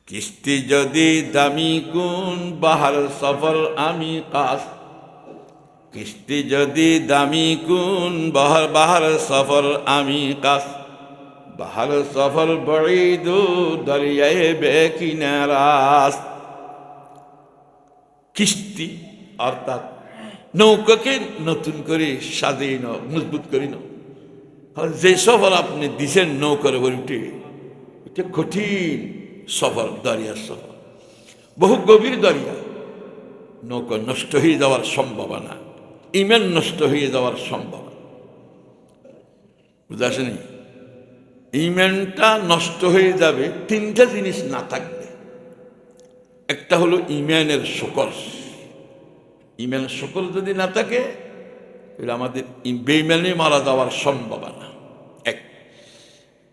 কিস্তি যদি দামি কোন বাহার সফর আমি কাজ, কিস্তি যদি দামি কোন বাহার সফর আমি কাজ, বাহার সফর বড়ি দূর দরিয়ায় বেকিনারাস। কিস্তি অর্থাৎ নৌকাকে নতুন করে সাজিয়ে নাও, মজবুত করে নাও। যে সফর আপনি দিছেন নৌকার উপর উঠে, এটা কঠিন সফর, দরিয়ার সফর, বহু গভীর দরিয়া। নৌকা নষ্ট হয়ে যাওয়ার সম্ভাবনা, ইমান নষ্ট হয়ে যাওয়ার সম্ভাবনা, বুঝতে আসেনি? ইমানটা নষ্ট হয়ে যাবে তিনটা জিনিস না থাকবে। একটা হলো ইমানের শুকর। ইমানের শুকর যদি না থাকে তাহলে আমাদের বেঈমানে মারা যাওয়ার সম্ভাবনা এক।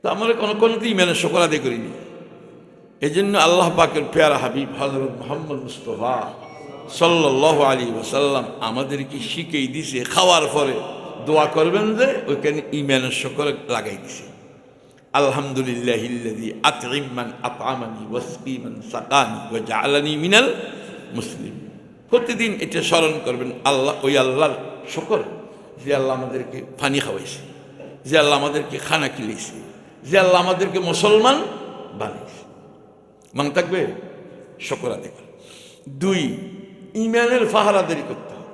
তো আমরা কোনো ইমানের শুকর আদায় করিনি। এই জন্য আল্লাহ পাকের পেয়ারা হাবিব হযরত মুহাম্মদ মুস্তাফা সাল্লাল্লাহু আলাইহি ওয়াসাল্লাম আমাদেরকে শিখিয়ে দিছে, খাওয়ার পরে দোয়া করবেন যে ওইখানে ইমানের শুকর লাগাই দিছে। আলহামদুলিল্লাহিল্লাযী আত'ইম মান আত'আমানি ওয়াসকি মান সাকানি ওয়া জাআলানি মিনাল মুসলিম। প্রতিদিন এটা স্মরণ করবেন, আল্লাহ ওই আল্লাহর শুকর যে আল্লাহ আমাদেরকে পানি খাওয়াইছে, যে আল্লাহ আমাদেরকে খানা খিলাইছে, যে আল্লাহ আমাদেরকে মুসলমান বানাইছে। মনে থাকবে শুকর আদায় করা। দুই, ইমানের পাহারাদারি করতে হবে।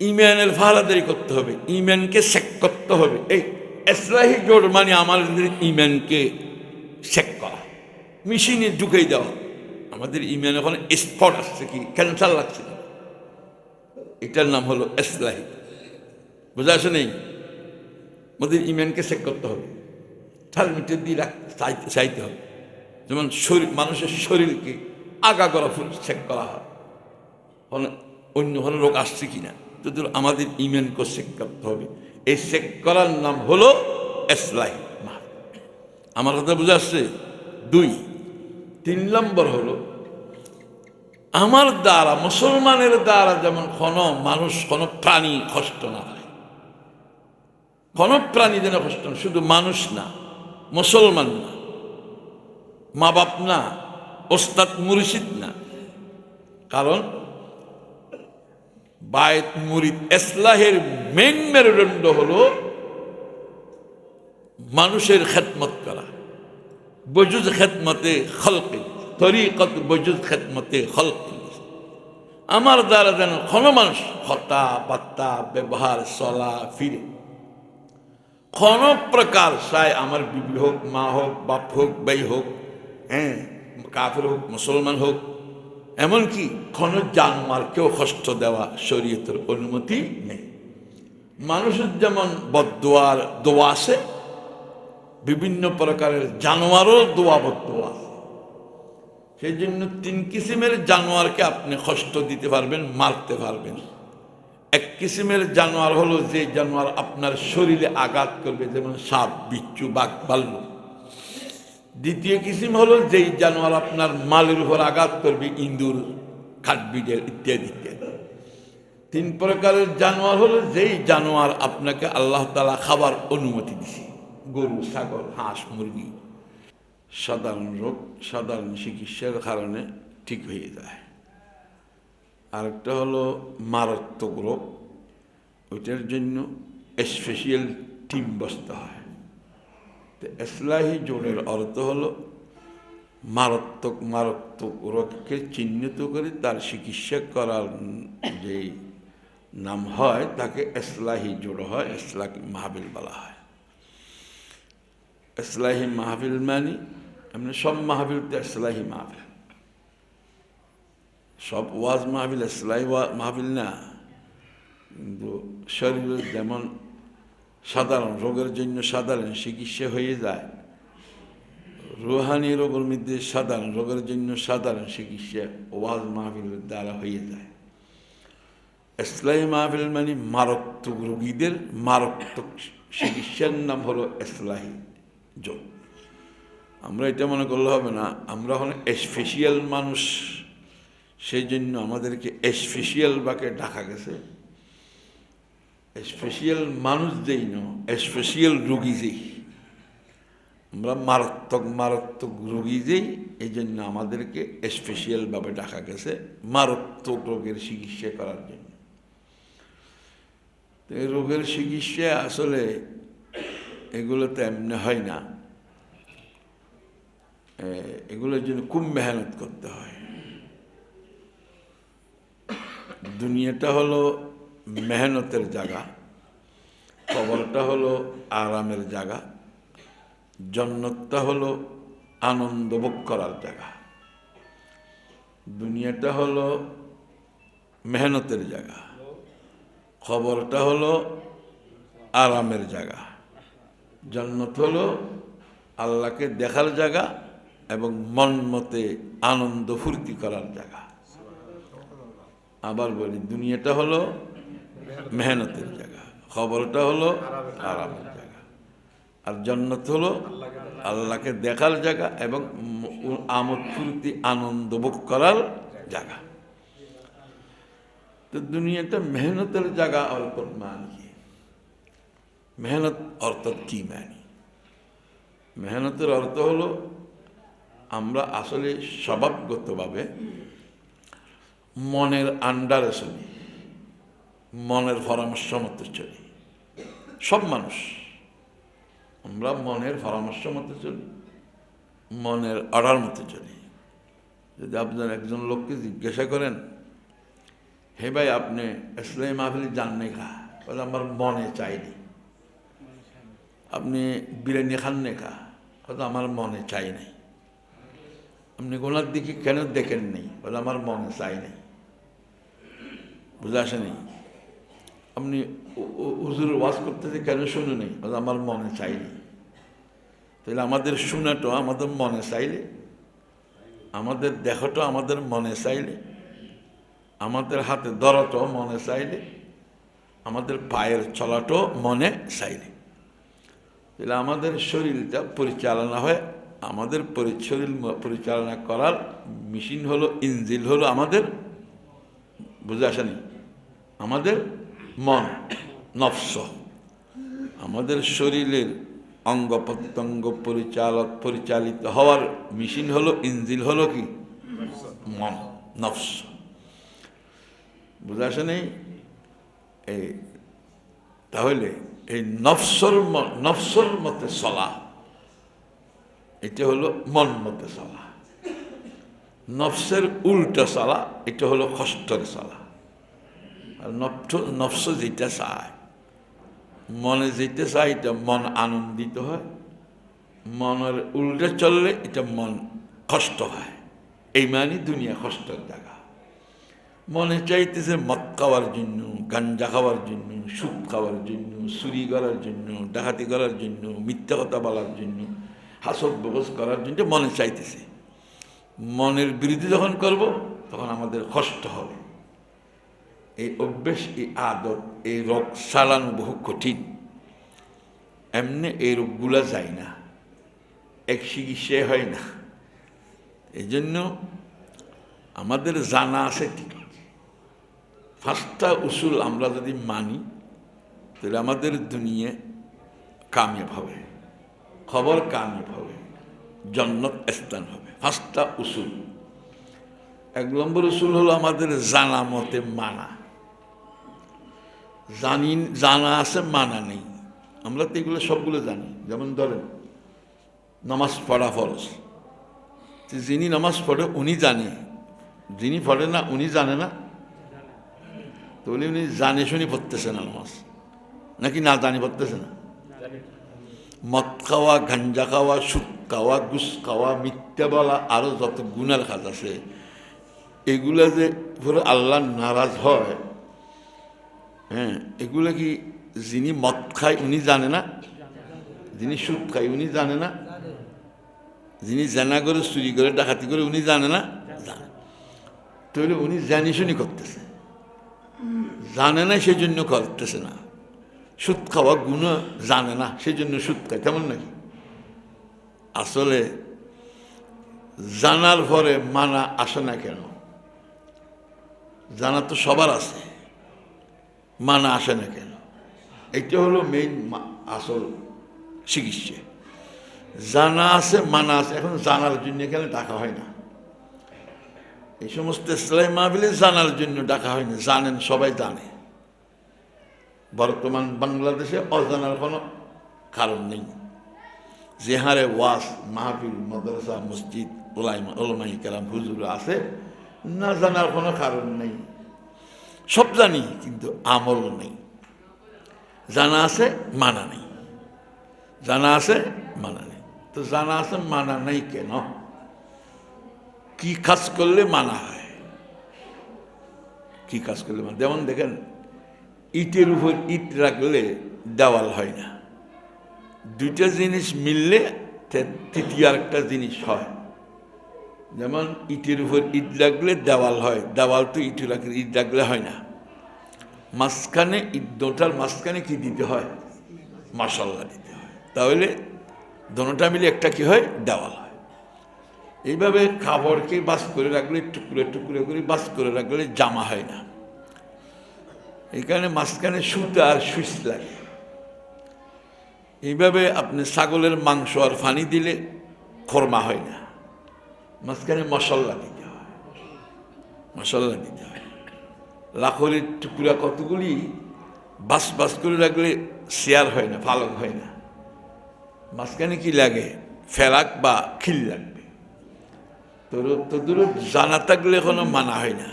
ইমানের পাহারাদারি করতে হবে, ইমানকে চেক করতে হবে। এই ইসলাহি জোর মানে আমাদের ইমানকে চেক করা, মেশিনে ঢুকাই দেওয়া। আমাদের ইমান এখন স্পট আসছে, কি ক্যান্সার লাগছে, এটার নাম হলো ইসলাহি। বুঝা আসে নেই? আমাদের ইমানকে চেক করতে হবে, থার্মোমিটার দিয়ে চাইতে হবে। যেমন শরীর, মানুষের শরীরকে আগাগোড়া ফুল চেক করা হয়, অন্য কোনো রোগ আসছে কিনা। তো আমাদের ইমানকে চেক করতে হবে। এই চেক করার নাম হলো ইসলাহি। আমার কথা বুঝা আসছে? দুই। তিন নম্বর হলো আমার দ্বারা, মুসলমানের দ্বারা যেমন কোনো মানুষ, কোনো প্রাণী কষ্ট না হয়, কোনো প্রাণী যেন কষ্ট না, শুধু মানুষ না, মুসলমান না, মা বাপ না, ওস্তাদ মুর্শিদ না। কারণ বায়ত মুরিদ ইসলাহের মেন মেরুদণ্ড হলো মানুষের খেদমত করা, বজুজ খেদমতে খলকে, তরিকত বজুজ খেদমতে খলকে। আমার দ্বারা যেন কোনো মানুষ হতা পাত্তা ব্যবহার চলা ফিরে কোনো প্রকার চায়, আমার বিবি হোক, মা হোক, বাপ হোক, ভাই হোক, হ্যাঁ, কাফের হোক, মুসলমান হোক, এমনকি কোনো জানমারকেও কষ্ট দেওয়া শরীয়তের অনুমতি নেই। মানুষের যেমন বদদোয়ার দোয়া আছে, বিভিন্ন প্রকারের জানোয়ারও দোয়া বদদোয়া আছে। সেই জন্য তিন কিসিমের জানোয়ারকে আপনি কষ্ট দিতে পারবেন, মারতে পারবেন। এক কিসিমের জানোয়ার হলো যে জানোয়ার আপনার শরীরে আঘাত করবে, যেমন সাপ, বিচ্ছু, বাঘ, ভাল্লুক। দ্বিতীয় কিসিম হলো যেই জানোয়ার আপনার মালের উপর আঘাত করবে, ইঁদুর, কাঠবিড়াল ইত্যাদি ইত্যাদি। তিন প্রকারের জানোয়ার হলো যেই জানোয়ার আপনাকে আল্লাহ তাআলা খাবার অনুমতি দিছে, গরু, ছাগল, হাঁস, মুরগি। সাধারণ রোগ সাধারণ চিকিৎসার কারণে ঠিক হয়ে যায়। আরেকটা হলো মারাত্মক রোগ, ওইটার জন্য স্পেশাল টিম বসতে হয়। তো ইসলাহি জোরের অর্থ হলো মারাত্মক রোগকে চিহ্নিত করে তার চিকিৎসা করার যে নাম হয় তাকে ইসলাহি জোড় হয়, ইসলাহি মাহফিল বলা হয়। ইসলাহি মাহফিল মানে এমনি সব মাহফিল তো ইসলাহি মাহফিল, সব ওয়াজ মাহফিল ইসলাহি মাহফিল না। কিন্তু শরীরে যেমন সাধারণ রোগের জন্য সাধারণ চিকিৎসা হয়ে যায়, রুহানি রোগের মধ্যে সাধারণ রোগের জন্য সাধারণ চিকিৎসা ওয়াজ মাহফিলের দ্বারা হয়ে যায়। ইসলাহি মাহফিল মানে মারাত্মক রোগীদের মারাত্মক চিকিৎসার নাম হলো ইসলাহি যোগ। আমরা এটা মনে করলে হবে না, আমরা হলো স্পেশাল মানুষ, সেই জন্য আমাদেরকে স্পেশাল বাকে ডাকা গেছে। স্পেশাল মানুষ যেই ন, স্পেশাল রোগী যেই, আমরা মারাত্মক মারাত্মক রোগী যেই, এই জন্য আমাদেরকে স্পেশালভাবে ডাকা গেছে মারাত্মক রোগের চিকিৎসা করার জন্য। তো এই রোগের চিকিৎসা আসলে এগুলো তো এমনি হয় না, এগুলোর জন্য খুব মেহনত করতে হয়। দুনিয়াটা হলো মেহনতের জায়গা, কবরটা হলো আরামের জায়গা, জান্নাতটা হলো আনন্দ ভোগ করার জায়গা। দুনিয়াটা হলো মেহনতের জায়গা, কবরটা হলো আরামের জায়গা, জান্নাত হলো আল্লাহকে দেখার জায়গা এবং মন মতে আনন্দ ফুর্তি করার জায়গা। আবার বলি, দুনিয়াটা হলো মেহনতের জায়গা, খবরটা হলো আরামের জায়গা, আর জান্নাত হলো আল্লাহকে দেখার জায়গা এবং আমোদ ফুর্তি আনন্দ ভোগ করার জায়গা। তো দুনিয়াটা মেহনতের জায়গা অর্থাৎ মানে কি? মেহনত অর্থাৎ কি মানে? মেহনতের অর্থ হলো আমরা আসলে স্বভাবগতভাবে মনের আন্ডারে চলি, মনের পরামর্শ মতো চলি। সব মানুষ আমরা মনের পরামর্শ মতো চলি, মনের অর্ডার মতো চলি। যদি আপনার একজন লোককে জিজ্ঞাসা করেন, হে ভাই আপনি ইসলামী মাহফিলে যাননি খা? বলে আমার মনে চাইনি। আপনি বিরিয়ানি খাননি খা? বলে আমার মনে চাই নাই। আপনি গোনার দিকে কেন দেখেন নেই? বলে আমার মনে চাই নাই। বুঝে আসেনি? আপনি হুজুরের ওয়াজ করতেছে কেন শুনে নেই? বলে আমার মনে চাইনি। তাহলে আমাদের শোনাটা আমাদের মনে চাইলে, আমাদের দেখাটা আমাদের মনে চাইলে, আমাদের হাতে ধরাটাও মনে চাইলে, আমাদের পায়ের চলাটাও মনে চাইলে, তাহলে আমাদের শরীরটা পরিচালনা হয়। আমাদের শরীর পরিচালনা করার মেশিন হলো, ইঞ্জিন হলো আমাদের, বুঝে আসেনি, আমাদের মন, নফস। আমাদের শরীরের অঙ্গ প্রত্যঙ্গ পরিচালিত হওয়ার মেশিন হলো, ইঞ্জিন হলো কি? মন, নফস। বুঝে আসেনি? এই তাহলে এই নফসর মতে চলা, এটা হলো মন মতে চলা। নফসের উল্টা চলা, এটা হলো কষ্টের চলা। আর নফস যেটা চায়, মনে যেটা চায়, এটা মন আনন্দিত হয়। মনের উল্টে চললে এটা মন কষ্ট হয়। এই মানে দুনিয়া কষ্টের জায়গা। মনে চাইতেছে মদ খাওয়ার জন্য, গাঞ্জা খাওয়ার জন্য, সুদ খাওয়ার জন্য, চুরি করার জন্য, ডাকাতি করার জন্য, মিথ্যা কথা বলার জন্য, হাসদ বগস করার জন্য মনে চাইতেছে। মনের বিরুদ্ধে যখন করব তখন আমাদের কষ্ট হবে। এই অভ্যেস, এই আদত, এই রোগ চালানো বহু কঠিন। এমনি এই রোগগুলা যায় না, এক চিকিৎসায় হয় না। এই জন্য আমাদের জানা আছে ঠিক, 5টা উসুল আমরা যদি মানি তাহলে আমাদের দুনিয়া কামিয়াব হবে, খবর কামিয়াব হবে, জান্নাত স্থান হবে। 5টা উসুল। 1 নম্বর উসুল হলো আমাদের জানা মতে মানা। জানা আছে, মানা নেই। আমরা তো এগুলো সবগুলো জানি। যেমন ধরেন নামাজ পড়া ফরজ, যিনি নামাজ পড়ে উনি জানে, যিনি পড়ে না উনি জানে না। তো উনি জানে শুনি পড়তেছে না নামাজ, নাকি না জানি পড়তেছে না? মদ খাওয়া, গাঞ্জা খাওয়া, সুদ খাওয়া, ঘুষ খাওয়া, মিথ্যা বলা, আরো যত গুনার কাজ আছে, এগুলা যে পুরো আল্লাহ নারাজ হয়, হ্যাঁ, এগুলা কি যিনি মদ খায় উনি জানে না? যিনি সুদ খায় উনি জানে না? যিনি জানা করে, চুরি করে, ডাকাতি করে উনি জানে না? জানে। তাহলে উনি জানি শুনি করতেছে, জানে না সেজন্য করতেছে না। সুদ খাওয়া গুণ জানে না সেজন্য সুদ খায়, তেমন নাকি? আসলে জানার পরে মানা আসে না কেন? জানা তো সবার আছে, মানা আসে না কেন? এটা হলো মেইন আসল চিকিৎসা। জানা আছে, মানা আছে। এখন জানার জন্য এখানে ডাকা হয় না, এই সমস্ত ইসলামী মাহফিলে জানার জন্য ডাকা হয় না। জানেন, সবাই জানে। বর্তমান বাংলাদেশে অজানার কোনো কারণ নেই। যে হারে ওয়াজ মাহফিল, মাদ্রাসা, মসজিদ, ওলামায়ে কেরাম, হুজুর আছে, না জানার কোনো কারণ নেই। সব জানি, কিন্তু আমল নেই। জানা আছে, মানা নেই। জানা আছে, মানা নেই। তো জানা আছে, মানা নেই কেন? কি কাজ করলে মানা হয়? কি কাজ করলে মানা? যেমন দেখেন, ইটের উপর ইট রাখলে দেওয়াল হয় না। দুইটা জিনিস মিললে তৃতীয় আরেকটা জিনিস হয়। যেমন ইটের উপর ইট রাখলে দেওয়াল হয়, দেওয়াল তো ইট রাখলে হয় না। মাঝখানে ইট দুটার মাঝখানে কি দিতে হয়? মাশাল্লাহ দিতে হয়, তাহলে দুটোটা মিলে একটা কি হয়? দেওয়াল হয়। এইভাবে কাপড়কে বাস করে রাখলে, টুকরে টুকরে করে বাস করে রাখলে জামা হয় না। এই কারণে মাঝখানে সুতা আর সুইচ লাগে। এইভাবে আপনি ছাগলের মাংস আর ফানি দিলে খরমা হয় না, মাঝখানে মশলা দিতে হয়। মশলা দিতে হয়। লাখরের টুকরা কতগুলি বাস বাস করে রাখলে শেয়ার হয় না, পালক হয় না। মাঝখানে কি লাগে? ফেরাক বা খিল লাগবে। তোর জানা থাকলে কোনো মানা হয় না।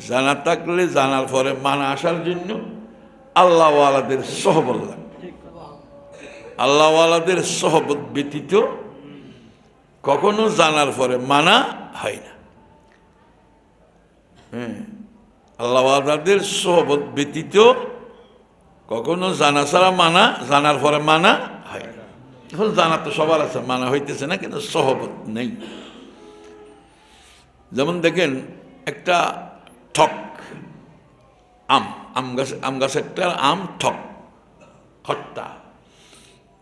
জানা থাকলে, জানার পরে মানা আসার জন্য আল্লাহওয়ালাদের সহবত লাগবে। আল্লাহওয়ালাদের সহবত ব্যতীত কখনো জানার পরে মানা হয় না। আল্লাহওয়ালাদের সহবত ব্যতীত কখনো জানা ছাড়া মানা, জানার পরে মানা হয় না। এখন জানা তো সবার আছে, মানা হইতেছে না, কিন্তু সহবত নেই। যেমন দেখেন, একটা ঠক আম গাছেরটা আম ঠক খট্টা,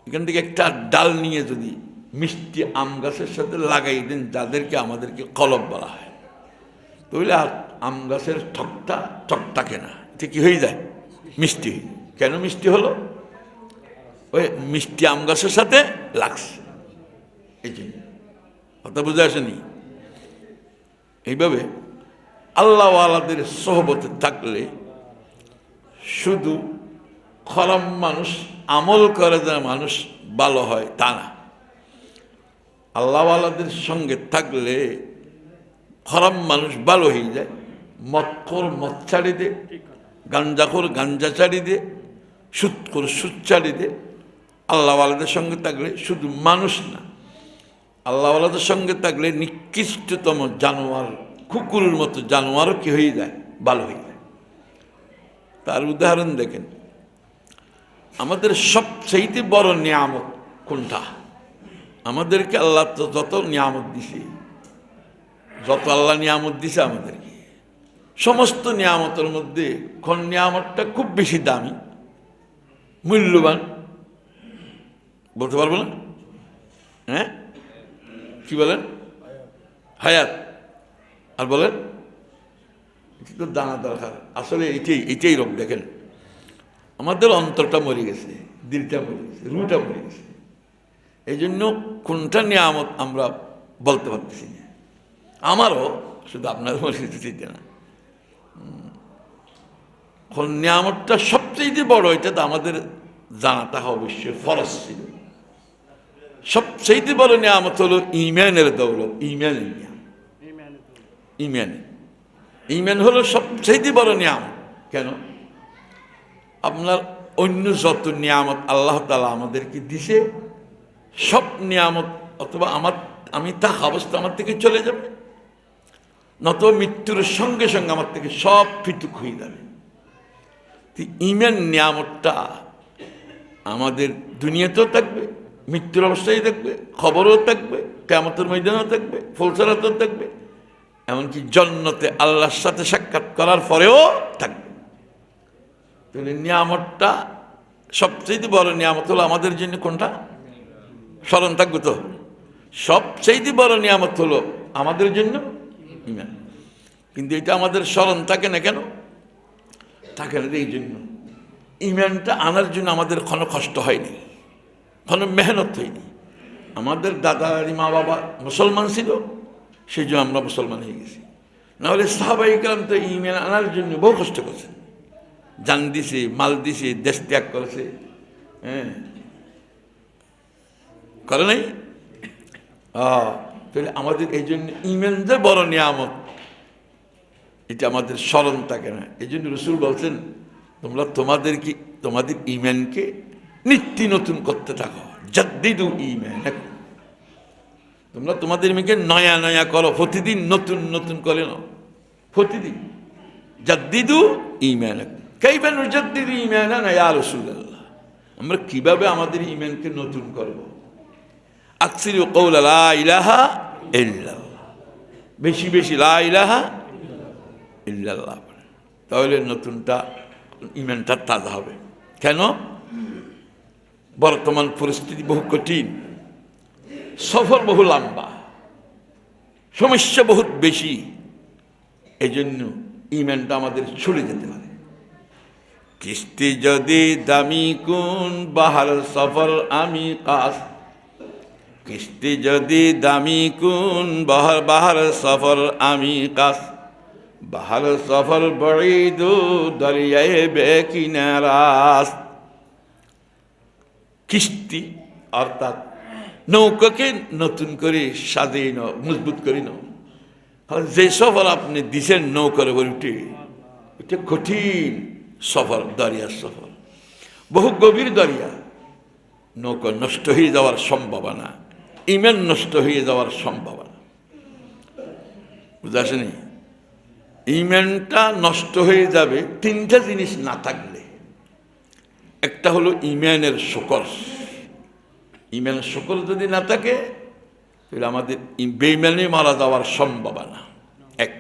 এখান থেকে একটা ডাল নিয়ে যদি মিষ্টি আম গাছের সাথে লাগাই দেন, যাদেরকে আমাদেরকে কলব বলা হয়, তাহলে আর আম গাছের ঠকটা ঠকটাকে না, এটা কি হয়ে যায়? মিষ্টি হয়ে যায়। কেন মিষ্টি হলো? ওই মিষ্টি আম গাছের সাথে লাগছে, এই জন্য। কথা বুঝে আসেনি? এইভাবে আল্লাহওয়ালাদের সোহবতে থাকলে শুধু খারাপ মানুষ, আমল করে যে মানুষ ভালো হয় তা না। আল্লাহওয়ালাদের সঙ্গে থাকলে খারাপ মানুষ ভালো হয়ে যায়। মদখোর মদ ছাড়ি দে, গাঞ্জাখোর গাঞ্জা ছাড়ি দে, সুদখোর সুদ ছাড়ি দে। আল্লাহওয়ালাদের সঙ্গে থাকলে শুধু মানুষ না, আল্লাহওয়ালাদের সঙ্গে থাকলে নিকৃষ্টতম জানোয়ার, কুকুরের মতো জানোয়ারও কি হয়ে যায়? ভালো হয়ে যায়। তার উদাহরণ দেখেন, আমাদের সবচেয়ে বড় নিয়ামত কোনটা? আমাদেরকে আল্লাহ তো যত নিয়ামত দিছে, যত আল্লাহ নিয়ামত দিছে আমাদেরকে, সমস্ত নিয়ামতের মধ্যে কোন নিয়ামতটা খুব বেশি দামি, মূল্যবান? বলতে পারবো না? হ্যাঁ, কি বলেন? হায়াত। আর বলেন, তো দানা দরকার। আসলে এইটাই রোগ। দেখেন, আমাদের অন্তরটা মরে গেছে, দিলটা মরে গেছে, রুটা মরে গেছে। এই জন্য কোনটা নিয়ামত আমরা বলতে পারতেছি না। আমারও, শুধু আপনার মরে গেছে না। কোন নিয়ামতটা সবচেয়ে বড়, এটা তো আমাদের জানাটা অবশ্যই ফরজ ছিল। সবচেয়ে বড় নিয়ামত হলো ইমানের দৌলত। ইমান হলো সবচেয়ে বড় নিয়ামত। কেন? আপনার অন্য যত নিয়ামত আল্লাহ তাআলা আমাদেরকে দিছে, সব নিয়ামত অথবা আমি তা অবস্থা আমার থেকে চলে যাবে, নতুবা মৃত্যুর সঙ্গে সঙ্গে আমার থেকে সব পৃথক হয়ে যাবে। ইমান নিয়ামতটা আমাদের দুনিয়াতেও থাকবে, মৃত্যুর অবস্থায় থাকবে, খবরও থাকবে, কিয়ামতের ময়দানেও থাকবে, ফুলসরাতেও থাকবে, এমনকি জান্নাতে আল্লাহর সাথে সাক্ষাৎ করার পরেও থাকবে। তাহলে নিয়ামতটা সবচেয়ে বড় নিয়ামত হলো আমাদের জন্য কোনটা? স্মরণ থাকবে তো? সবচেয়ে বড় নিয়ামত হলো আমাদের জন্য ঈমান। কিন্তু এটা আমাদের স্মরণ থাকে না কেন? থাকে না এই জন্য, ঈমানটা আনার জন্য আমাদের কোনো কষ্ট হয়নি, কোনো মেহনত হয়নি। আমাদের দাদা দাদি মা বাবা মুসলমান ছিল, সেই জন্য আমরা মুসলমান হয়ে গেছি। নাহলে সাহাবায়ে কেরাম তো ঈমান আনার জন্য বহু কষ্ট করছেন, জান দিছে, মাল দিছে, দেশ ত্যাগ করেছে, হ্যাঁ, করে নাই? তাহলে আমাদের এই জন্য ঈমান যে বড় নিয়ামত, এটা আমাদের স্মরণ থাকে না। এই জন্য রাসূল বলছেন, তোমরা তোমাদের ঈমানকে নিত্য নতুন করতে থাকো, জাদ্দিদু ঈমানাকুম। তোমরা তোমাদের ঈমানকে নয়া নয়া করো, প্রতিদিন নতুন নতুন করে নাও, প্রতিদিন। জাদ্দিদু ঈমানাকুম। কাইফা নুজাদ্দিদু ঈমানানা ইয়া রাসূলুল্লাহ? আমরা কিভাবে আমাদের ঈমানকে নতুন করব? আকসিরু কওলা লা ইলাহা ইল্লাল্লাহ, বেশি বেশি লা ইলাহা ইল্লাল্লাহ, তাহলে নতুনটা ঈমানটা তাজা হবে। কেন? বর্তমান পরিস্থিতি বহু কঠিন, সফর বহু লম্বা, সমস্যা বহুত বেশি। এই জন্য ঈমানটা আমাদের ছুটে যেতে পারে। কিস্তি যদি দামি কোন বাহার সফর আমি কাস, কিস্তি যদি দামি কোন বাহার সফর আমি কাস, বাহার সফর বড়ি দু দরিয়ায় বেকিনারাস। কিস্তি অর্থাৎ নৌকাকে নতুন করে সাজিয়ে নাও, মজবুত করে নাও। যে সফর আপনি দিছেন নৌকার উপর উঠে, এটা কঠিন সফর, দরিয়ার সফর, বহু গভীর দরিয়া। নৌকা নষ্ট হয়ে যাওয়ার সম্ভাবনা, ঈমান নষ্ট হয়ে যাওয়ার সম্ভাবনা, বুঝা আসেনি? ঈমানটা নষ্ট হয়ে যাবে তিনটা জিনিস না থাকলে। একটা হলো ঈমানের শুকর। ঈমানের শুকর যদি না থাকে, তাহলে আমাদের বেঈমানে মারা যাওয়ার সম্ভাবনা এক।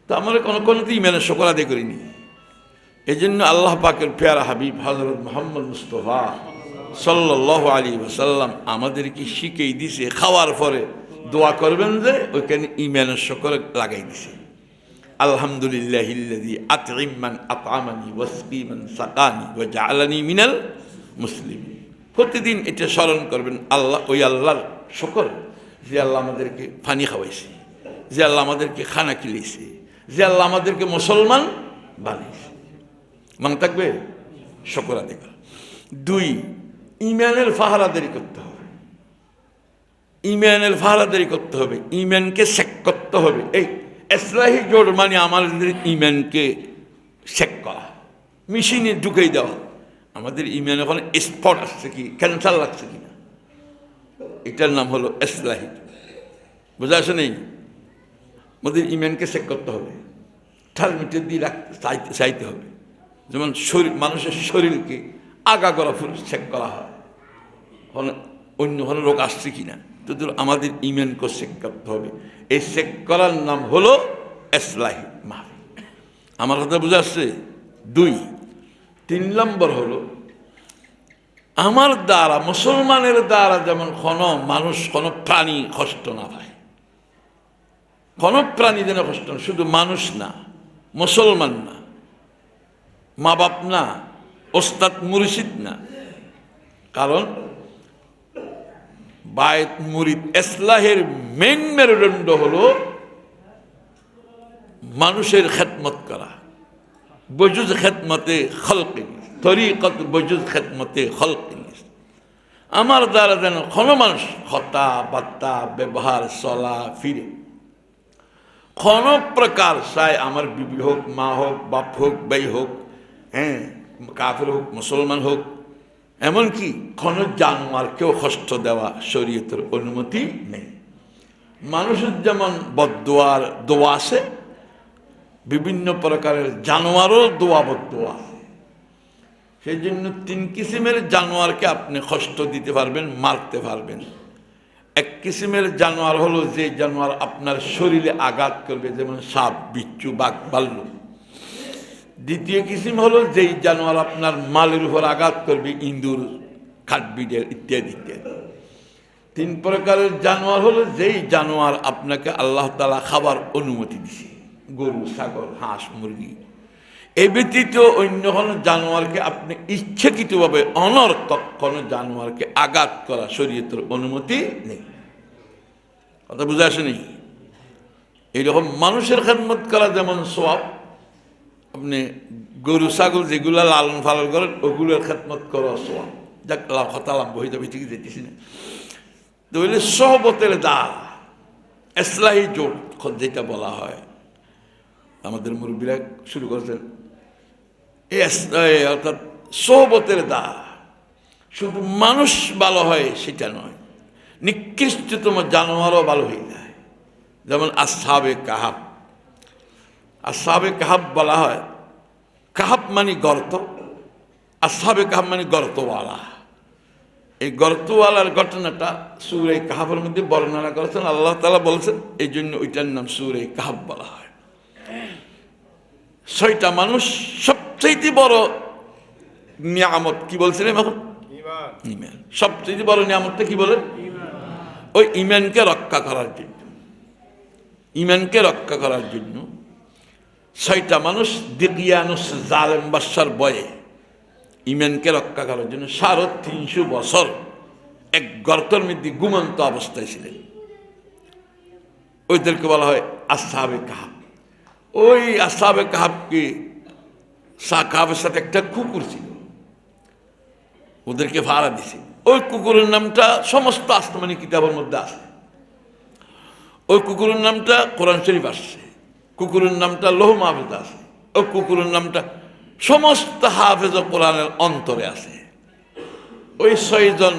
তো আমরা কোনো ঈমানের শুকর আদায় করিনি। এই জন্য আল্লাহ পাকের পেয়ারা হাবিব হযরত মুহাম্মদ মুস্তাফা সাল্লাল্লাহু আলাইহি ওয়াসাল্লাম আমাদেরকে শিখিয়ে দিছে, খাওয়ার পরে দোয়া করবেন যে ওইখানে ঈমানের শুকর লাগাই দিছে। আলহামদুলিল্লাহিল্লাযী আত'ইম মান আত'আমানি ওয়াসকি মান সাকানি ওয়া জাআলানি মিনাল মুসলিমিন। প্রতিদিন এটা স্মরণ করবেন, আল্লাহ, ওই আল্লাহর শুকর যে আল্লাহ আমাদেরকে পানি খাওয়াইছে, যে আল্লাহ আমাদেরকে খানা খিলাইছে, যে আল্লাহ আমাদেরকে মুসলমান বানাইছে। মনে থাকবে শুকর আদায় করা। দুই, ঈমানের পাহারাদারি করতে হবে। ঈমানের পাহারাদারি করতে হবে, ঈমানকে চেক করতে হবে। এই ইসলাহি জোর মানে আমাদের ঈমানকে চেক করা, মেশিনে ঢুকাই দেওয়া। আমাদের ঈমান এখন স্পট আসছে কি, ক্যান্সার লাগছে কিনা, এটার নাম হলো ইসলাহি। বুঝা আসে নেই? আমাদের ঈমানকে চেক করতে হবে, থার্মোমিটার দিয়ে চাইতে হবে। যেমন মানুষের শরীরকে আগাগোড়া চেক করা হয়, অন্য কোনো রোগ আসছে কিনা, তো আমাদের ঈমানকে চেক করতে হবে। এই চেক করার নাম হলো ইসলাহি মাহফিল। আমার কথা বুঝা আসছে? দুই, তিন নম্বর হলো আমার দ্বারা, মুসলমানের দ্বারা যেমন কোনো মানুষ, কোনো প্রাণী কষ্ট না পায়, কোনো প্রাণী যেন কষ্ট না, শুধু মানুষ না, মুসলমান না, মা বাপ না, ওস্তাদ মুর্শিদ না। কারণ বায়ত মুরিদ ইসলাহের মেন মেরুদণ্ড হলো মানুষের খেদমত করা, বজুজ খেদমতে খলক, তরিকত বজুজ খেদমতে খলক। আমার দ্বারা যেন কোনো মানুষ কথা বার্তা ব্যবহার চলা ফিরে কোনো প্রকার, চাই আমার বিবি হোক, মা হোক, বাপ হোক, ভাই হোক, হ্যাঁ, কাফের হোক, মুসলমান হোক, এমনকি কোনো জানোয়ারকেও কষ্ট দেওয়া শরীয়তের অনুমতি নেই। মানুষের যেমন বদদোয়ার দোয়া আছে, বিভিন্ন প্রকারের জানোয়ারও দোয়া বদদোয়া আছে। সেই জন্য তিন কিসিমের জানোয়ারকে আপনি কষ্ট দিতে পারবেন, মারতে পারবেন। এক কিসিমের জানোয়ার হলো যে জানোয়ার আপনার শরীরে আঘাত করবে, যেমন সাপ, বিচ্ছু, বাঘ, ভাল্লুক। দ্বিতীয় কিসিম হলো যেই জানোয়ার আপনার মালের উপর আঘাত করবে, ইঁদুর, কাঠবিড়াল ইত্যাদি ইত্যাদি। তিন প্রকারের জানোয়ার হলো যেই জানোয়ার আপনাকে আল্লাহ তাআলা খাবার অনুমতি দিছে, গরু, ছাগল, হাঁস, মুরগি। এই ব্যতীত অন্য কোনো জানোয়ারকে আপনি ইচ্ছাকৃতভাবে অনর্থক কোনো জানোয়ারকে আঘাত করা শরীয়তের অনুমতি নেই। কথা বুঝে আসেনি? এইরকম মানুষের খেদমত করা যেমন সওয়াব, আপনি গরু ছাগল যেগুলা লালন পালন করেন ওগুলোর খেদমত করা সওয়াব। যাক কথা লাভ হয়ে যাবে, ঠিকই যেতেছি না। তো বলে সহবতের দা ইসলাহি জোট যেটা বলা হয়, আমাদের মুরব্বীরা শুরু করেছেন অর্থাৎ সহবতের দা শুধু মানুষ ভালো হয় সেটা নয়, নিকৃষ্টতম জানোয়ারও ভালো হয়ে যায়। যেমন আসহাবে কাহাব, আসহাবে কাহাব বলা হয়, কাহাব মানে গর্ত, আসহাবে কাহাব মানে গর্তওয়ালা। এই গর্তওয়ালার ঘটনাটা সূরা কাহাবের মধ্যে বর্ণনা করেছেন আল্লাহ তাআলা বলছেন, এই জন্য ওইটার নাম সূরা কাহাব বলা হয়। 6টা মানুষ সবচেয়ে বড় নিয়ামত কি বলছিলেন এখন? ঈমান। সবচেয়ে বড় নিয়ামতটা কি বলেন? ওই ঈমানকে রক্ষা করার জন্য, ঈমানকে রক্ষা করার জন্য 6টা মানুষ দিকিয়ানুস জালেম বাদশার বয়ে ঈমানকে রক্ষা করার জন্য 350 বছর এক গর্তের মধ্যে ঘুমন্ত অবস্থায় ছিলেন। ওইদেরকে বলা হয় আসহাবে কাহাব। ওই আসহাবে কাহাবকে কাহাবের সাথে একটা কুকুর ছিল, ওদেরকে ভাড়া দিছে। ওই কুকুরের নামটা সমস্ত আসমানি কিতাবের মধ্যে আছে। ওই কুকুরের নামটা কোরআন শরীফ আসছে, কুকুরের নামটা লৌহ মাহফুজে আছে, ওই কুকুরের নামটা সমস্ত হাফেজ কোরআনের অন্তরে আছে। ওই 6 জন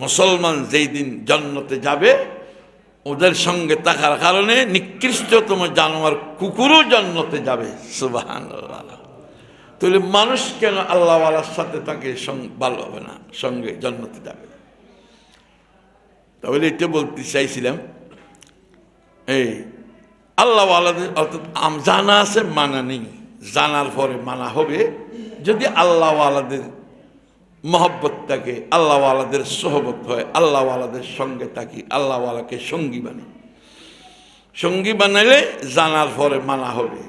মুসলমান যেই দিন জান্নাতে যাবে, ওদের সঙ্গে থাকার কারণে নিকৃষ্টতম জানোয়ার কুকুরও জান্নাতে যাবে। সুবহানাল্লাহ। তাহলে মানুষ কেন আল্লাহওয়ালার সাথে তাকে ভালো হবে না, সঙ্গে জান্নাতে যাবে? তাহলে এটা বলতে চাইছিলাম, এই আল্লাহওয়ালাদের অর্থাৎ জানা আছে মানা নেই, জানার পরে মানা হবে যদি আল্লাহওয়ালাদের মহব্বত থাকে, আল্লাহওয়ালাদের সোহবত হয়, আল্লাহওয়ালাদের সঙ্গে থাকি, আল্লাহওয়ালাকে সঙ্গী বানাই। সঙ্গী বানাইলে জানার পরে মানা হবে।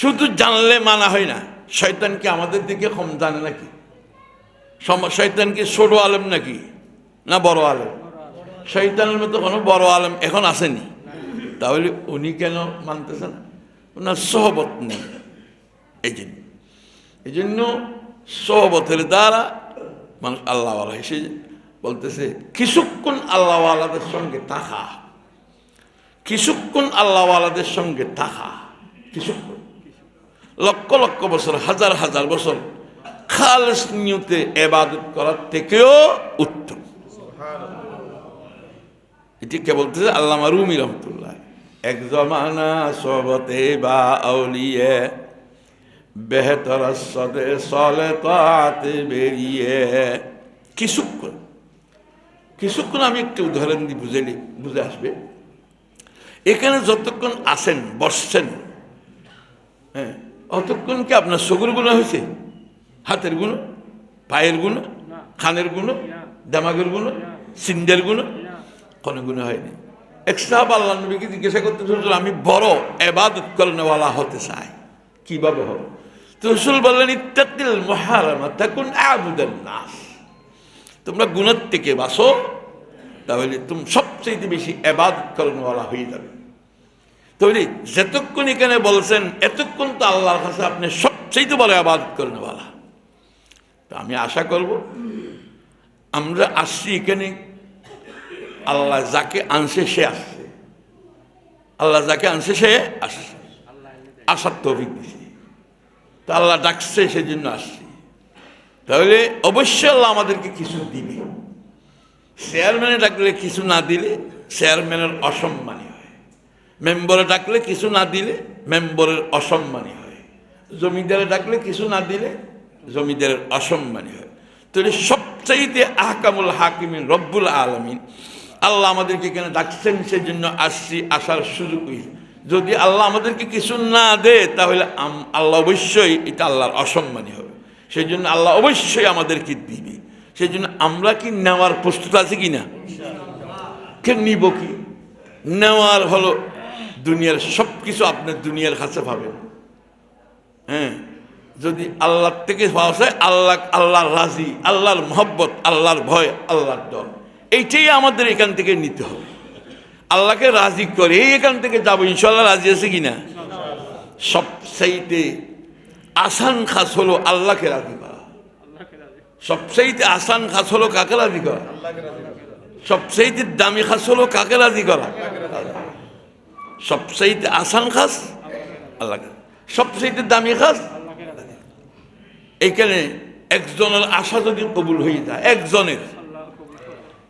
শুধু জানলে মানা হয় না। শয়তান কি আমাদের দিকে কম জানে নাকি? শয়তান কি ছোট আলেম নাকি না বড় আলেম? শয়তানের মতো কোনো বড় আলেম এখন আসেনি। তাহলে উনি কেন মানতেছেন? ওনার সোহবত নেই। এই জন্য সোহবতের দ্বারা মানুষ আল্লাহওয়ালা এসে বলতেছে কিছুক্ষণ আল্লাহওয়ালাদের সঙ্গে থাকা, কিছুক্ষণ আল্লাহওয়ালাদের সঙ্গে থাকা, কিছুক্ষণ, লক্ষ লক্ষ বছর, হাজার হাজার বছর খালেস নিয়তে ইবাদত করার থেকেও উত্তম। এটি কে বলতেছে? আল্লামা রুমি রহমতুল্লাহ। এক জমানা সোহবতে বা আউলিয়ে বেহতর সদে সলে তাতে বেরিয়ে। কিছুক্ষণ আমি একটু উদাহরণ দিয়ে বুঝে আসবে। এখানে যতক্ষণ আসেন বসছেন, হ্যাঁ, অতক্ষণ কি আপনার চোখের গুণ হয়েছে? হাতের গুণ, পায়ের গুণ, খানের গুণ, দামাগের গুণ, সিন্ডের গুণ? কোনো গুণ হয়নি। এক সাহাবা আল্লাহর নবীকে জিজ্ঞাসা করতে শুনছিল, আমি বড় ইবাদত করনেওয়ালা হতে চাই, কিভাবে হবে? তো রাসূল বললেন, ইত্তাকিল মুহারামা তাকুন আবুদান নাস। তোমরা গুনাহ থেকে বাঁচো, তাহলে তুমি সবচেয়ে বেশি ইবাদত করনেওয়ালা হয়ে যাবে। তাহলে যতক্ষণ এখানে বলছেন এতক্ষণ তো আল্লাহর কাছে আপনি সবচেয়ে বড় ইবাদত করনেওয়ালা। তো আমি আশা করব আমরা আসছি এখানে, আল্লাহ যাকে আনছে সে আসছে, আল্লাহ যাকে আনছে সে আসছে, আসার তৌফিক দিছে। তো আল্লাহ ডাকছে সেজন্য আসছি। তাহলে অবশ্যই আল্লাহ আমাদেরকে কিছু দিবে। চেয়ারম্যানে ডাকলে কিছু না দিলে চেয়ারম্যানের অসম্মানী হয়, মেম্বারে ডাকলে কিছু না দিলে মেম্বারের অসম্মানী হয়, জমিদারে ডাকলে কিছু না দিলে জমিদারের অসম্মানী হয়। তাহলে সবচাইতে আহকামুল হাকিমিন রব্বুল আলামিন আল্লাহ আমাদেরকে এখানে ডাকছেন, সেজন্য আসছি, আসার সুযোগ হয়েছে। যদি আল্লাহ আমাদেরকে কিছু না দেয় তাহলে আল্লাহ অবশ্যই এটা আল্লাহর অসম্মানী হবে। সেই জন্য আল্লাহ অবশ্যই আমাদেরকে দিবে। সেই জন্য আমরা কি নেওয়ার প্রস্তুত আছি কি না? কে নিব? কি নেওয়ার হলো দুনিয়ার সব কিছু আপনি দুনিয়ার কাছে পাবেন। হ্যাঁ, যদি আল্লাহর থেকে পাওয়া যায়, আল্লাহর রাজি, আল্লাহর মহব্বত, আল্লাহর ভয়, আল্লাহর ডর, এইটাই আমাদের এখান থেকে নিতে হবে। আল্লাহকে রাজি করে এখান থেকে যাবো, ইনশাল্লাহ রাজি আছে কিনা? সবচাইতে আসান কাজ হলো আল্লাহকে রাজি করা। সবচাইতে আসান কাজ হলো কাকে রাজি করা? সবচাইতে দামি কাজ হলো কাকে রাজি করা? সবচাইতে আসান কাজ আল্লাহকে, সবচাইতে দামি কাজ। এইখানে একজনের আশা যদি কবুল হয়ে যায়, একজনের,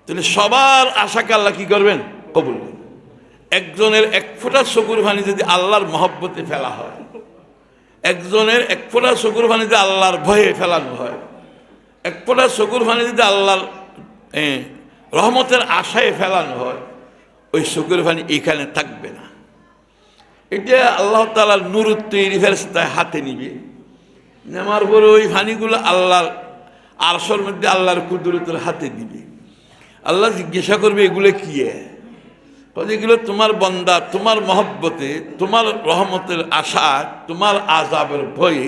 তাহলে সবার আশাকে আল্লাহ কি করবেন? কবুল করবেন। একজনের এক ফোঁটা চকুর পানি যদি আল্লাহর মহব্বতে ফেলা হয়, একজনের এক ফোঁটা চকুর পানি যদি আল্লাহর ভয়ে ফেলানো হয়, এক ফোঁটা চকুর পানি যদি আল্লাহর রহমতের আশায় ফেলানো হয়, ওই চকুর পানি এখানে থাকবে না। এটা আল্লাহ তাআলার নূরের তৈরি ফেরেশতায় হাতে নিবে, নেওয়ার পরে ওই পানিগুলো আল্লাহর আরশের মধ্যে আল্লাহর কুদরতের হাতে দিবে। আল্লাহ জিজ্ঞাসা করবে এগুলো কি? এগুলো তোমার বান্দা তোমার মহব্বতে, তোমার রহমতের আশা, তোমার আযাবের ভয়ে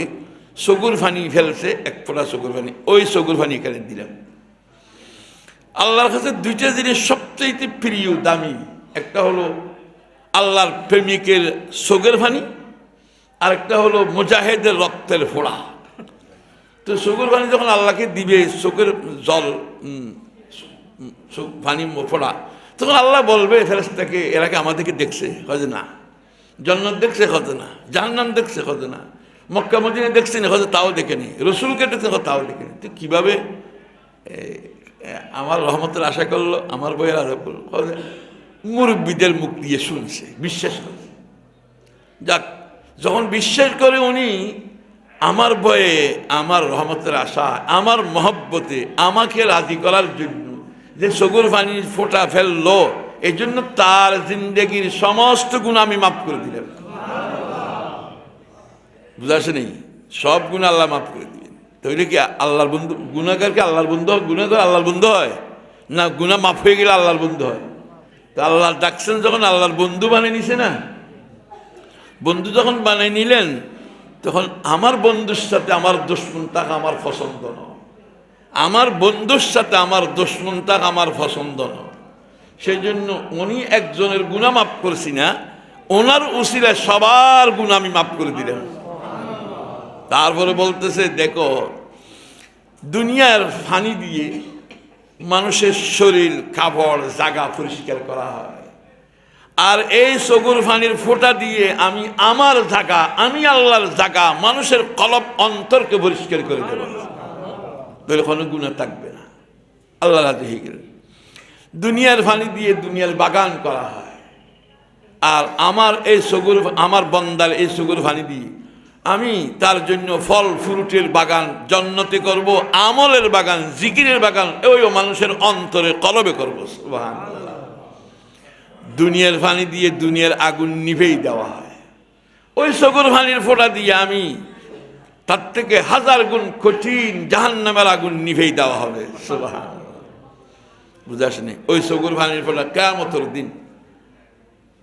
চকুর পানি ফেলছে, এক ফোঁটা চকুর পানি, ওই চকুর পানি এখানে দিলাম। আল্লাহর কাছে দুইটা জিনিস সবচেয়ে প্রিয়, দামি। একটা হলো আল্লাহর প্রেমিকের চোখের পানি, আর একটা হলো মুজাহিদের রক্তের ফোঁড়া। তো চোখের পানি যখন আল্লাহকে দিবে, চোখের জল পানি ফোঁড়া, তখন আল্লাহ বলবে ফেরেশতাকে, এরা কি আমাদেরকে দেখছে? হয়তো না। জান্নাত দেখছে? হয়তো না। জাহান্নাম দেখছে? হয়তো না। মক্কা মদিনা দেখছে না? হয়তো তাও দেখেনি। রসুলকে দেখছে? তাও দেখেনি। তো কীভাবে আমার রহমতের আশা করলো, আমার বইয়ের আশা করলো? মুরব্বীদের মুখ দিয়ে শুনছে, বিশ্বাস করছে। যাক, যখন বিশ্বাস করে উনি আমার বয়ে, আমার রহমতের আশা, আমার মহব্বতে আমাকে রাজি করার জন্য যে চকুর পানির ফোঁটা ফেললো, এই জন্য তার জিন্দেগির সমস্ত গুনাহ আমি মাফ করে দিলাম। বুঝাছে নেই? সব গুনাহ আল্লাহ মাফ করে দিবেন। তাহলে কি আল্লাহর বন্ধু? গুনাহগারকে আল্লাহর বন্ধু? গুনাহগার আল্লাহর বন্ধু হয় না? গুনাহ মাফ হয়ে গেলে আল্লাহর বন্ধু হয়? তো আল্লাহ ডাকছেন যখন, আল্লাহর বন্ধু বানিয়ে নিছে না? বন্ধু যখন বানিয়ে নিলেন, তখন আমার বন্ধুর সাথে আমার দুশমন থাকা আমার পছন্দ নয়। আমার বন্ধুর সাথে আমার দুশমন থাকা আমার পছন্দ নয়। সেই জন্য উনি একজনের গুনাহ মাফ করছি না, ওনার উসিলায় সবার গুনাহ আমি মাফ করে দিলাম। তারপরে বলতেছে, দেখো, দুনিয়ার পানি দিয়ে মানুষের শরীর, কাপড়, জায়গা পরিষ্কার করা হয়, আর এই চকুর পানির ফোঁটা দিয়ে আমি আমার জায়গা, আমি আল্লাহর জায়গা, মানুষের কলব অন্তরকে পরিষ্কার করে দেব। তাহলে কোনো গুনাহ থাকবে না। আল্লাহ রাজি হয়ে গেলেন। দুনিয়ার পানি দিয়ে দুনিয়ার বাগান করা হয়, আর আমার এই চকুর, আমার বন্দার এই চকুর পানি দিয়ে আমি তার জন্য ফল ফ্রুটের বাগান জান্নাতে করব, আমলের বাগান, জিকিরের বাগান, ওই মানুষের অন্তরে কলবে করব। সুবহানাল্লাহ। দুনিয়ার পানি দিয়ে দুনিয়ার আগুন নিভেই দেওয়া হয়, ওই চকুর পানির ফোঁটা দিয়ে আমি তার থেকে 1000 গুণ কঠিন জাহান্নামের আগুন নিভেই দেওয়া হবে। সুবহানাল্লাহ। বুঝে আসেনি? ওই চকুর পানির ফোঁটা কিয়ামতের দিন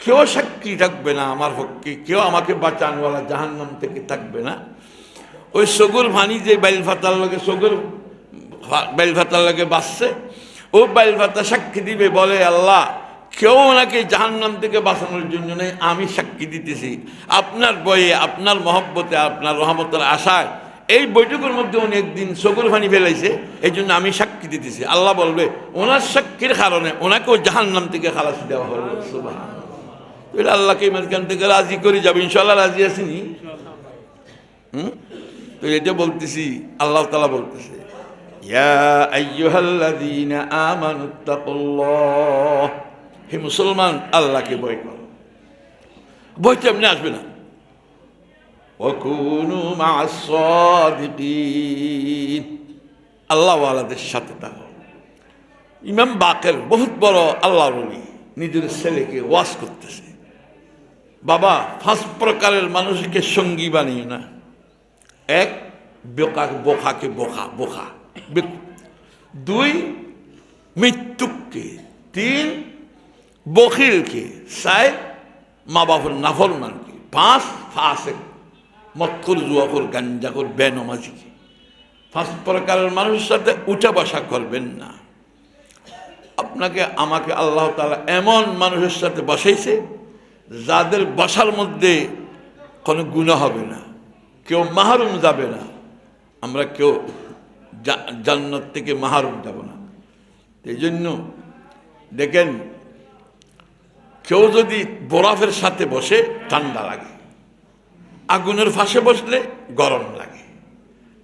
কেউ সাক্ষী থাকবে না আমার পক্ষে, কেউ আমাকে বাঁচানওয়ালা জাহান্নাম থেকে থাকবে না। ওই চকুর পানি যে বাইল ফাতার লগে, চকুর বাইল ফাতার লগে বাঁচছে, ও বাইল ফাতা সাক্ষী দিবে, বলে আল্লাহ, কেউ ওনাকে জাহান্নাম থেকে বাঁচানোর জন্য নেই, আমি সাক্ষী দিতেছি আপনার বয়ে, আপনার মহব্বতে, আপনার রহমতের আশায় এই বৈঠকের মধ্যে উনি একদিন চকুর পানি ফেলাইছে, এই জন্য আমি সাক্ষী দিতেছি। আল্লাহ বলবে ওনার সাক্ষীর কারণে ওনাকেও জাহান্নাম থেকে খালাস দেওয়া হবে। সুবহানাল্লাহ। আল্লাহকে মাঝখান থেকে রাজি করে যাবে, ইনশাল্লাহ রাজি আসেনি? তো এটা বলতেছি, আল্লাহ তাআলা বলতেছে, ইয়া আইয়ুহাল্লাযীনা আমানুত্তাকুল্লাহ, হে মুসলমান, আল্লাহকে ভয় করো। ভয়টা এমনি আসবে না। ওয়াকুনু মা'আস সাদিকিন, আল্লাহওয়ালাদের সাথে থাকো। ইমাম বাকের বহুত বড় আল্লাহর ওলি, নিজের ছেলেকে ওয়াজ করতেছে, বাবা, 5 প্রকারের মানুষকে সঙ্গী বানিয়ে না। 1, বোকাকে বোকা, 2, মৃত্যুককে, 3, বখিলকে, 4, মা বাবার নাফরমানকে, 5, ফাসিক। মদখোর, জুয়াখোর, গাঞ্জাখোর, বেনমাজি, 5 প্রকারের মানুষের সাথে উঠা বসা করবেন না। আপনাকে আমাকে আল্লাহ তাআলা এমন মানুষের সাথে বসাইছে যাদের বসার মধ্যে কোনো গুনাহ হবে না, কেউ মাহরুম যাবে না। আমরা কেউ জান্নাত থেকে মাহরুম যাব না। এই জন্য দেখেন, কেউ যদি বরফের সাথে বসে ঠান্ডা লাগে, আগুনের ফাঁসে বসলে গরম লাগে,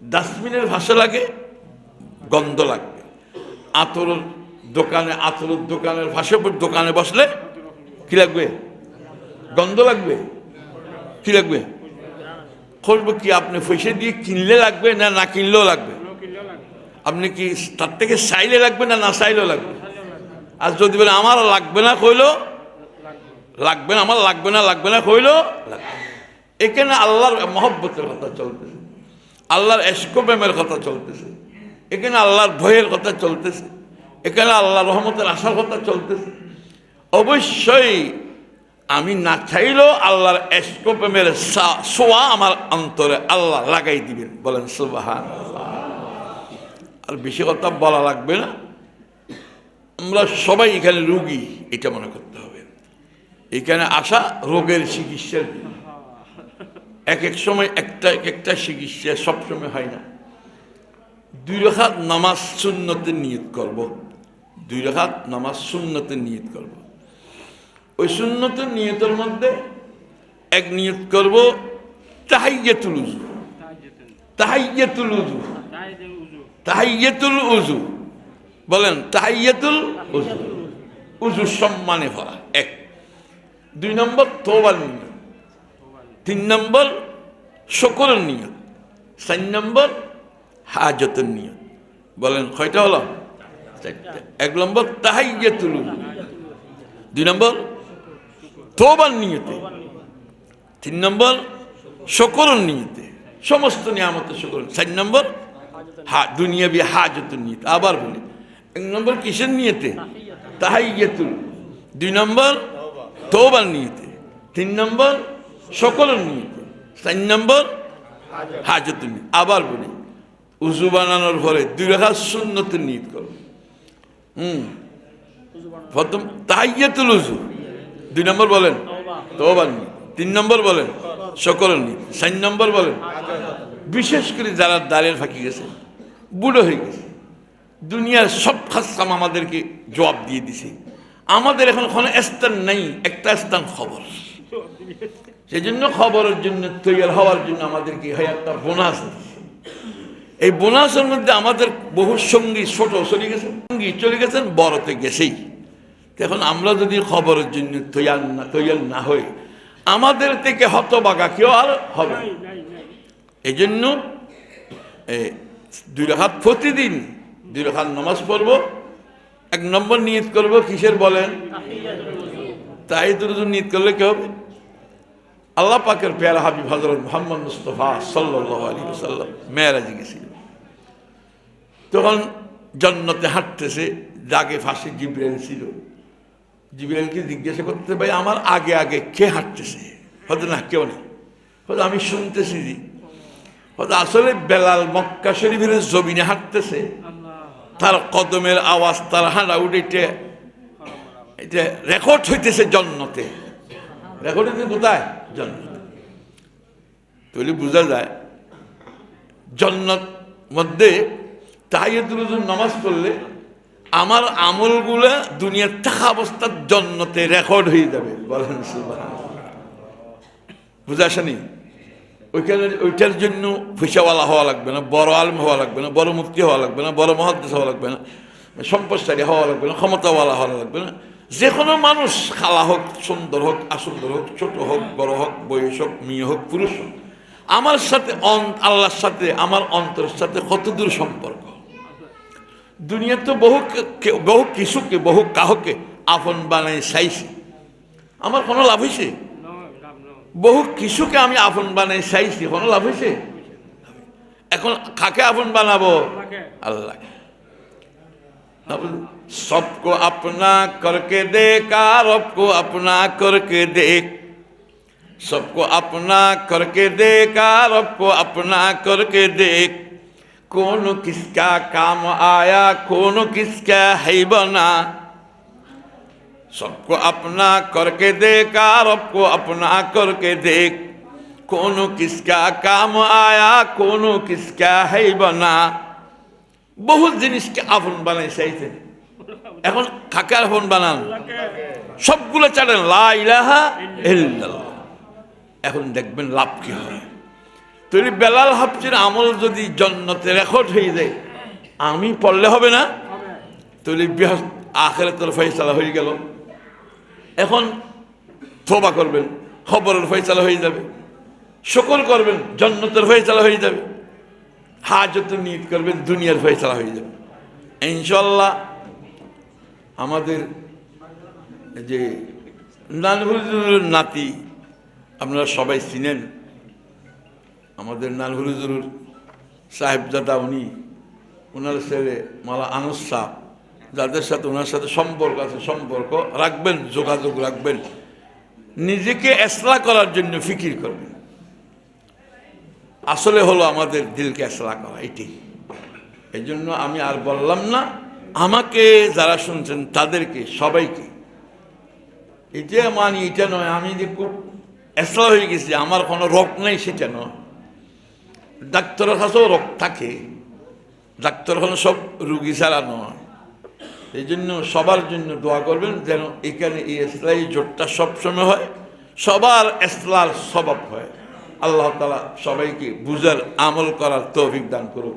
ডাস্টবিনের ফাঁসে লাগে গন্ধ লাগবে, আতরের দোকানের ফাঁসে দোকানে বসলে কি লাগবে? গন্ধ লাগবে। কি লাগবে? করবো কি? আপনি পয়সা দিয়ে কিনলে লাগবে না না কিনলেও লাগবে? আপনি কি তার থেকে চাইলে লাগবে না না চাইলেও লাগবে? আর যদি বলে আমার লাগবে না কইলো লাগবে না, আমার লাগবে না কইলো লাগবে। এখানে আল্লাহর মহব্বতের কথা চলতেছে, আল্লাহর ইশক প্রেমের কথা চলতেছে, এখানে আল্লাহর ভয়ের কথা চলতেছে, এখানে আল্লাহর রহমতের আশার কথা চলতেছে। অবশ্যই আমি না চাইলেও আল্লাহর ইশক প্রেমের ছোঁয়া আমার অন্তরে আল্লাহ লাগাই দিবেন। বলেন সুবহানাল্লাহ। আর বেশি কথা বলা লাগবে না, আমরা সবাই এখানে রোগী, এটা মনে করতে হবে। এখানে আসা রোগের চিকিৎসার জন্য। এক এক সময় একটা চিকিৎসা সবসময় হয় না। 2 রাকাত নামাজ সুন্নতের নিয়ত করব, 2 রাকাত নামাজ সুন্নতের নিয়ত করব। ওই সুন্নতের নিয়তের মধ্যে এক নিয়ত করব তাহিয়াতুল উযু। তাহিয়াতুল উযু, তাহিয়াতুল উযু। বলেন তাহিয়াতুল উযু, উযু সম্মানে ভরা। 1। 2 নম্বর তওবার নিয়ত, 3 নম্বর শুকরের নিয়ত, 4 নম্বর হাজতের নিয়ত। বলেন কয়টা হলো? 4টা। 1 নম্বর তাহিয়াতুল উযু, 2 নম্বর তওবার নিয়তে, 3 নম্বর শুকরের নিয়তে, সমস্ত নিয়ামতের শুকর, 4 নম্বর দুনিয়াবি হাজতের নিয়ত। আবার বলি, 1 নম্বর কিসের নিয়তে? তাহিয়াতুল, 2 নম্বর তওবার নিয়তে, 3 নম্বর শুকরের নিয়তে, 4 নম্বর হাজতের নিয়ত। আবার বলি, উযু বানানোর পরে 2 রাকাত সুন্নতের নিয়ত করো। প্রথম তাহিয়াতুল উযু, 2 নম্বর বলেন তওবার নিয়ত, 3 নম্বর বলেন শুকরের নিয়ত, 4 নম্বর বলেন। বিশেষ করে যারা দাঁড়ের ফাঁকি গেছে, বুড়ো হয়ে গেছে, দুনিয়ার সব খাস কাম আমাদেরকে জবাব দিয়ে দিছে, আমাদের এখন কোনো স্থান নেই, একটা স্থান খবর। সেই জন্য খবরের জন্য তৈরি হওয়ার জন্য আমাদেরকে একটা বোনাস দিচ্ছে। এই বোনাসের মধ্যে আমাদের বহু সঙ্গী ছোট চলে গেছেন, বড়তে গেছেই। এখন আমরা যদি খবরের জন্য তৈরি না হই, আমাদের থেকে হতবাগা কেউ আর হবে। এই জন্য 2 রাকাত প্রতিদিন 2 রাকাত নামাজ পড়বো। 1 নম্বর নিয়ত করবো কিসের? বলেন তাহিয়াতুল উযু। নিয়ত করলে কি হবে? আল্লাহ পাকের প্যারা হাবিব হযরত মুহাম্মদ মুস্তাফা সাল্লাল্লাহু আলাইহি ওয়াসাল্লাম মেরাজে গেছিল। তখন জান্নাতে হাঁটতেছে, জাগে ফাঁসে জিবরাইল ছিল। জিবরাইলকে জিজ্ঞাসা করতে, ভাই আমার আগে আগে কে হাঁটতেছে? হয়তো না, কেউ নেই। হয়তো আমি শুনতেছি যে হয়তো আসলে বেলাল মক্কা শরীফের জমিনে হাঁটতেছে, তার কদমের আওয়াজ, তার হাঁটা উঠে এটা রেকর্ড হইতেছে জান্নাতে। রেকর্ড হইতেছে কোথায়? জান্নাতে। তাহলে বোঝা যায় জান্নাত মধ্যে তাহিয়াতুল উযু নামাজ পড়লে আমার আমলগুলা দুনিয়ার থাকা অবস্থার জান্নাতে রেকর্ড হয়ে যাবে। বলেন সুবহানাল্লাহ। বুঝা আসেনি? ওইটার জন্য পয়সাওয়ালা হওয়া লাগবে না, বড় আলেম হওয়া লাগবে না, বড় মুফতি হওয়া লাগবে না, বড় মুহাদ্দিস হওয়া লাগবে না, সম্পদশালী হওয়া লাগবে না, ক্ষমতাওয়ালা হওয়া লাগবে না। যে কোনো মানুষ, খালা হোক, সুন্দর হোক, আসুন্দর হোক, ছোট হোক, বড় হোক, বয়স হোক, মেয়ে হোক, পুরুষ হোক, আমার সাথে আল্লাহর সাথে আমার অন্তরের সাথে কত দূর সম্পর্ক। দুনিয়া তো বহু কিছুকে, বহু কাহকে আপন বানাই চাইছে, আমার কোনো লাভ হয়েছে? বহু কিছুকে আমি আপন বানাই চাইছি, কোনো লাভ হয়েছে? এখন কাকে আপন বানাবো? আল্লাহ। सबको अपना करके देख, रब को अपना करके देख, सबको अपना करके देखा, रब को अपना करके देख, कौन किसका काम आया, कौन किसका है बना। सबको अपना करके देखा, रब को अपना करके देख, कौन किसका काम आया, कौन किसका है बना। बहुत জিনিসকে আপন বানাই চাইছে, এখন কাকে আপন বানান? সবগুলো ছাড়েন লা ইলাহা ইল্লাল্লাহ। এখন দেখবেন লাভ কি হয়। তৈরি বেলাল হাফসির আমল যদি জান্নাতে রেকর্ড হয়ে যায়, আমি পড়লে হবে না? তৈরি আখিরাতের ফয়সালা হয়ে গেল। এখন তওবা করবেন, খবরের ফয়সালা হয়ে যাবে। শুকর করবেন, জান্নাতের ফয়সালা হয়ে যাবে। হাজত নিয়ত করবেন, দুনিয়ার ফয়সালা হয়ে যাবে ইনশাআল্লাহ। আমাদের যে নানহুজুরের নাতি আপনারা সবাই চিনেন, আমাদের নানহুজুর সাহেবজাদা, উনি ওনার ছেলে মালা আনস সাহ, যাদের সাথে ওনার সাথে সম্পর্ক আছে, সম্পর্ক রাখবেন, যোগাযোগ রাখবেন। নিজেকে ইসলাহ করার জন্য ফিকির করবেন। আসলে হলো আমাদের দিলকে ইসলাহ করা, এটি। এই জন্য আমি আর বললাম না, আমাকে যারা শুনছেন তাদেরকে সবাইকে, এটা মানি এটা নয় আমি যে খুব ইসলাহ হয়ে গেছি, আমার কোনো রোগ নেই সেটা নয়। ডাক্তারের কাছেও রোগ থাকে, ডাক্তারখানে সব রুগী ছাড়া নয়। এই জন্য সবার জন্য দোয়া করবেন যেন এখানে এই ইসলাহী জোটটা সবসময় হয়, সবার ইসলাহর সবাব হয়। আল্লাহ তাআলা সবাইকে বুঝার আমল করার তৌফিক দান করুন।